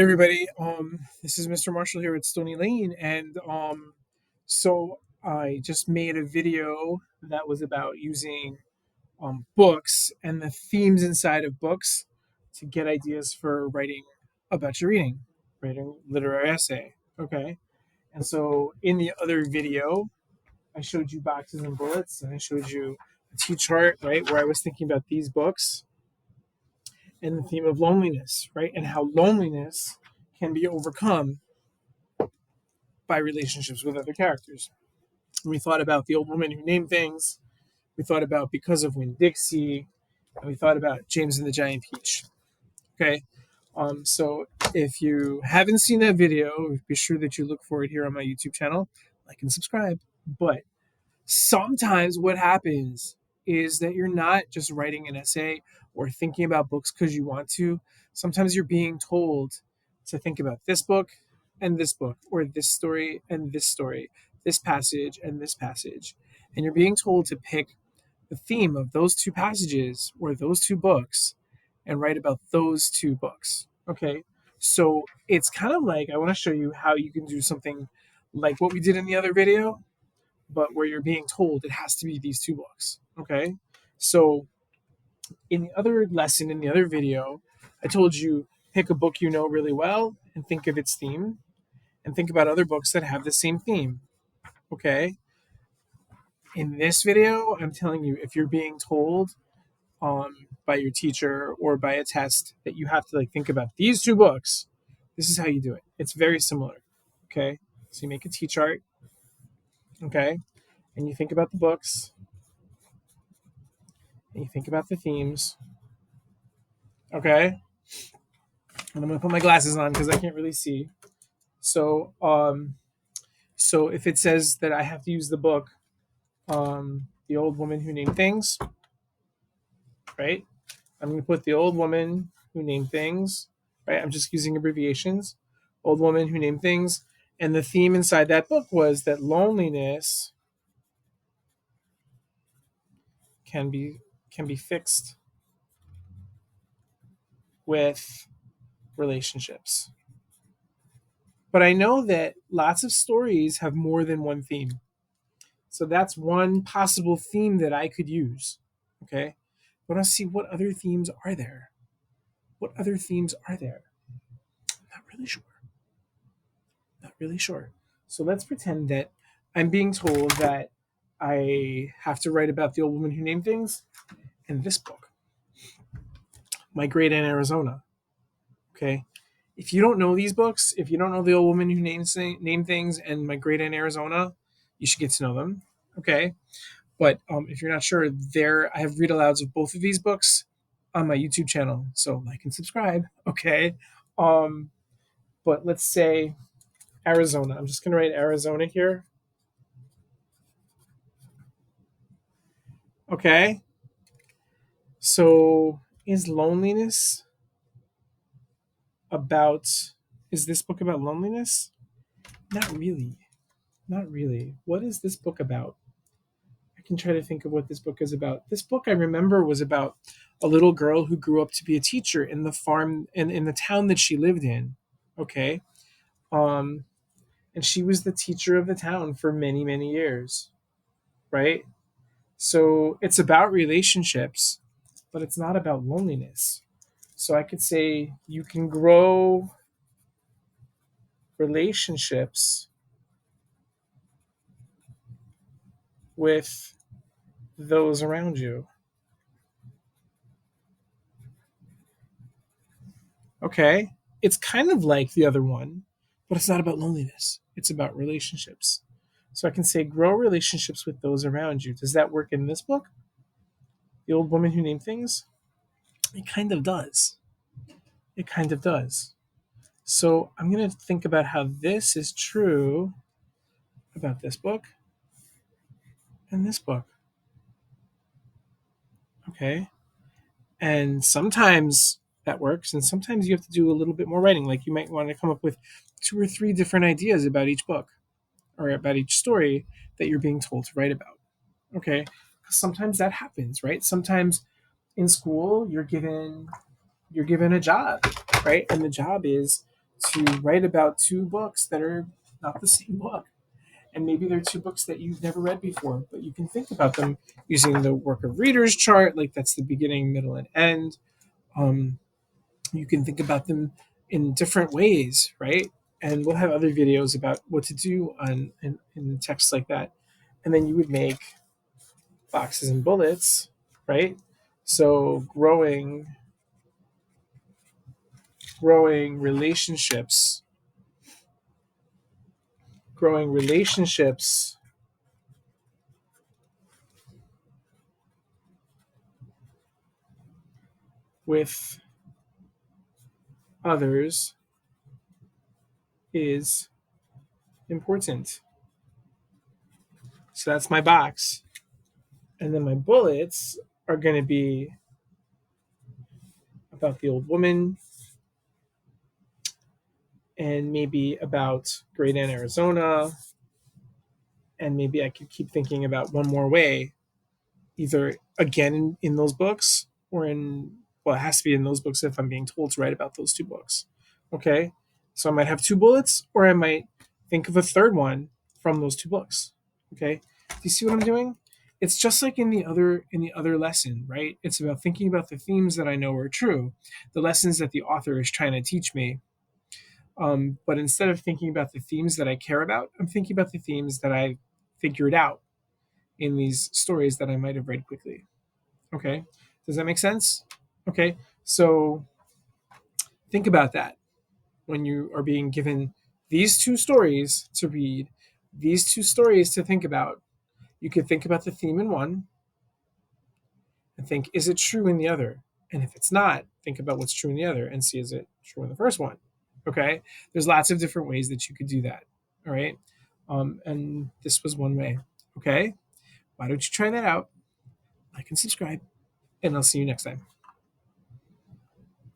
Everybody, this is Mr. Marshall here at Stony Lane, and so I just made a video that was about using books and the themes inside of books to get ideas for writing about your writing literary essay. Okay, and so in the other video, I showed you boxes and bullets, and I showed you a T chart, right, where I was thinking about these books and the theme of loneliness, right, and how loneliness can be overcome by relationships with other characters. We thought about The Old Woman Who Named Things. We thought about Because of Winn Dixie. And we thought about James and the Giant Peach. Okay. So if you haven't seen that video, be sure that you look for it here on my YouTube channel, like and subscribe. But sometimes what happens is that you're not just writing an essay or thinking about books because you want to. Sometimes you're being told to think about this book and this book, or this story and this story, this passage and this passage. And you're being told to pick the theme of those two passages or those two books and write about those two books. Okay. So it's kind of like I want to show you how you can do something like what we did in the other video, but where you're being told it has to be these two books. Okay. So in the other lesson, in the other video, I told you pick a book you know really well and think of its theme and think about other books that have the same theme. Okay. In this video, I'm telling you, if you're being told by your teacher or by a test that you have to think about these two books, this is how you do it. It's very similar. Okay. So you make a T chart. Okay. And you think about the books and you think about the themes. Okay. And I'm going to put my glasses on because I can't really see. So, so if it says that I have to use the book, The Old Woman Who Named Things, right? I'm going to put The Old Woman Who Named Things, right? I'm just using abbreviations. Old Woman Who Named Things. And the theme inside that book was that loneliness can be fixed with relationships. But I know that lots of stories have more than one theme. So that's one possible theme that I could use. Okay. But I'll see what other themes are there. What other themes are there? Not really sure. Not really sure. So let's pretend that I'm being told that I have to write about the old woman who named things in this book, My Great Aunt Arizona. Okay. If you don't know these books, if you don't know the old woman who named things and My Great Aunt Arizona, you should get to know them. Okay. But if you're not sure, I have read alouds of both of these books on my YouTube channel. So like and subscribe. Okay. Um, but let's say Arizona. I'm just going to write Arizona here. Okay. So is loneliness about, is this book about loneliness? Not really. Not really. What is this book about? I can try to think of what this book is about. This book I remember was about a little girl who grew up to be a teacher in the farm in the town that she lived in. Okay. Um, and she was the teacher of the town for many, many years. Right? So it's about relationships, but it's not about loneliness. So I could say you can grow relationships with those around you. Okay. It's kind of like the other one, but it's not about loneliness. It's about relationships. So I can say grow relationships with those around you. Does that work in this book? The Old Woman Who Named Things? It kind of does. It kind of does. So I'm going to think about how this is true about this book and this book. Okay. And sometimes that works, and sometimes you have to do a little bit more writing. Like you might want to come up with 2 or 3 different ideas about each book or about each story that you're being told to write about. Okay. Because sometimes that happens, right? Sometimes in school you're given a job, right? And the job is to write about two books that are not the same book. And maybe they're two books that you've never read before, but you can think about them using the work of readers chart, like that's the beginning, middle, and end. Um, you can think about them in different ways, right? And we'll have other videos about what to do in texts like that. And then you would make boxes and bullets, right? So growing relationships, growing relationships with others is important. So that's my box. And then my bullets are going to be about the old woman and maybe about Great Aunt Arizona. And maybe I could keep thinking about one more way, either again in those books or well, it has to be in those books if I'm being told to write about those two books. Okay. So I might have two bullets or I might think of a third one from those two books. Okay. Do you see what I'm doing? It's just like in the other lesson, right? It's about thinking about the themes that I know are true, the lessons that the author is trying to teach me. But instead of thinking about the themes that I care about, I'm thinking about the themes that I figured out in these stories that I might have read quickly. Okay. Does that make sense? Okay. So think about that when you are being given these two stories to read, these two stories to think about. You could think about the theme in one and think, is it true in the other? And if it's not, think about what's true in the other and see, is it true in the first one? Okay. There's lots of different ways that you could do that. All right. And this was one way. Okay. Why don't you try that out? Like and subscribe, and I'll see you next time.